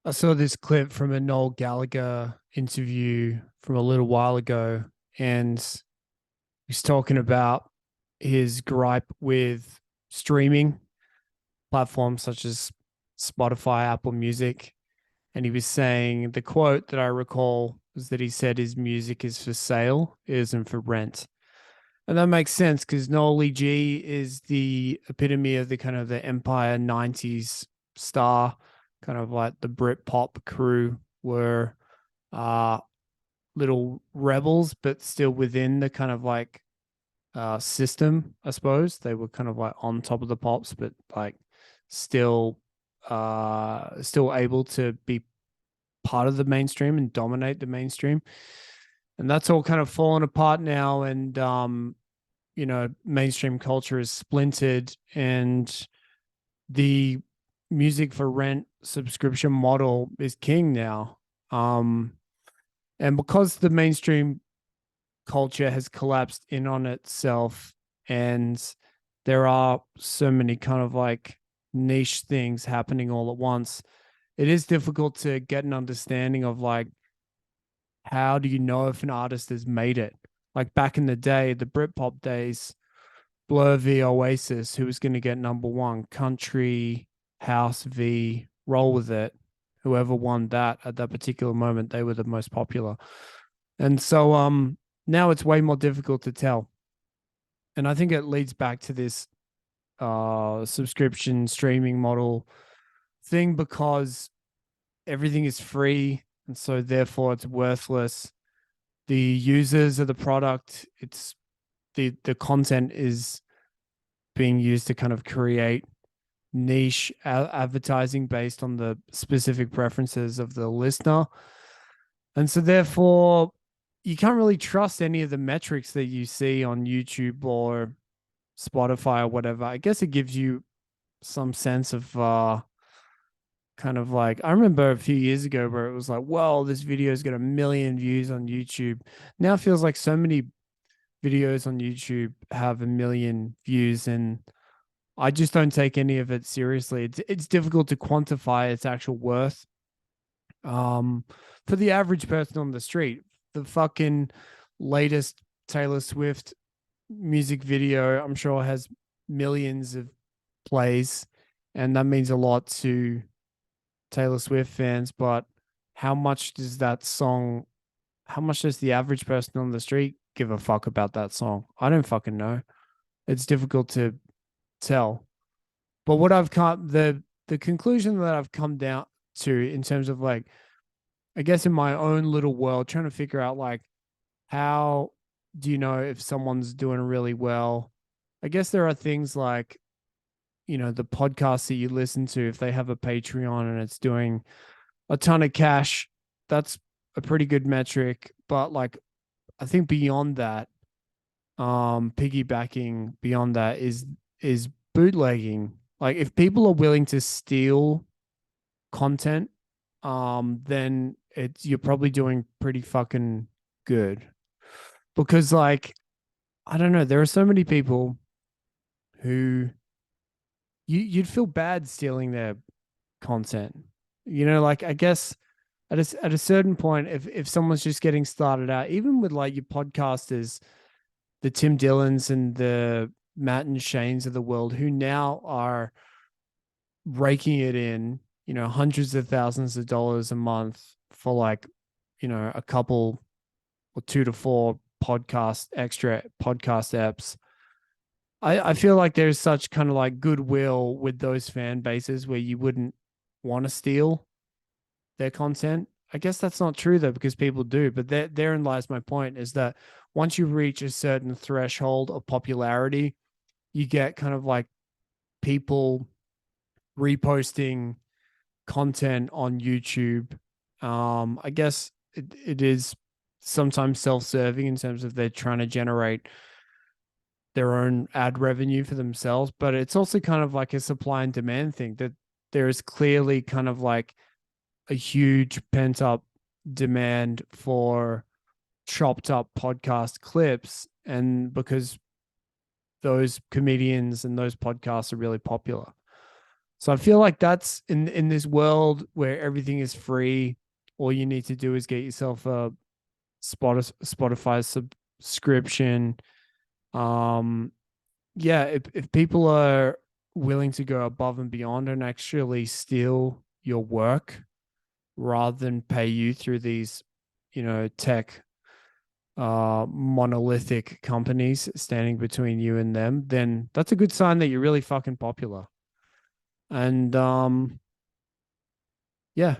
I saw this clip from a Noel Gallagher interview from a little while ago, and he's talking about his gripe with streaming platforms such as Spotify, Apple Music. And he was saying the quote that I recall was that he said his music is for sale, it isn't for rent. And that makes sense because Noel G is the epitome of the kind of the Empire 90s star, kind of like the Brit pop crew were uh little rebels, but still within the kind of like system, I suppose. They were kind of like on top of the pops, but like still still able to be part of the mainstream and dominate the mainstream. And that's all kind of fallen apart now. And mainstream culture is splintered, and the music for rent subscription model is king now. Um, and because the mainstream culture has collapsed in on itself, and there are so many kind of like niche things happening all at once, it is difficult to get an understanding of like how do you know if an artist has made it. Like back in the day, the Britpop days, Blur v Oasis, who was going to get number one? Country, House v Roll With It. Whoever won that at that particular moment, they were the most popular. And so now it's way more difficult to tell. And I think it leads back to this subscription streaming model thing, because everything is free, and so therefore it's worthless. The users of the product, it's the content is being used to kind of create niche advertising based on the specific preferences of the listener. And so therefore you can't really trust any of the metrics that you see on YouTube or Spotify or whatever. I guess it gives you some sense of kind of like, I remember a few years ago where it was like, well, this video's got 1 million views on YouTube. Now it feels like so many videos on YouTube have 1 million views, and I just don't take any of it seriously. It's difficult to quantify its actual worth. Um, for the average person on the street, the fucking latest Taylor Swift music video, I'm sure, has millions of plays, and that means a lot to Taylor Swift fans. But how much does that song, how much does the average person on the street give a fuck about that song? I don't fucking know. It's difficult to tell. But what I've come the conclusion that I've come down to in terms of like, I guess in my own little world, trying to figure out like how do you know if someone's doing really well? I guess there are things like, the podcasts that you listen to, if they have a Patreon and it's doing a ton of cash, that's a pretty good metric. But like, I think beyond that, piggybacking beyond that is bootlegging. Like if people are willing to steal content, then it's you're probably doing pretty fucking good. Because like, I don't know, there are so many people who you'd feel bad stealing their content. Like I guess at a certain point, if someone's just getting started out, even with like your podcasters, the Tim Dillons and the Matt and Shanes of the world, who now are raking it in, hundreds of thousands of dollars a month for like, a couple or 2 to 4 extra podcast apps. I feel like there's such kind of like goodwill with those fan bases where you wouldn't want to steal their content. I guess that's not true though, because people do. But therein lies my point: is that once you reach a certain threshold of popularity, you get kind of like people reposting content on YouTube. I guess it is sometimes self-serving in terms of they're trying to generate their own ad revenue for themselves, but it's also kind of like a supply and demand thing, that there is clearly kind of like a huge pent up demand for chopped up podcast clips, and because those comedians and those podcasts are really popular. So I feel like that's in this world where everything is free, all you need to do is get yourself a Spotify subscription. Um, yeah, if people are willing to go above and beyond and actually steal your work rather than pay you through these, tech monolithic companies standing between you and them, then that's a good sign that you're really fucking popular. And yeah,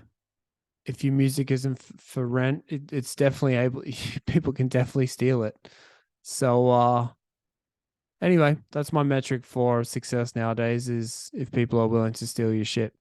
if your music isn't for rent, it's definitely able. People can definitely steal it. So anyway, that's my metric for success nowadays: is if people are willing to steal your shit.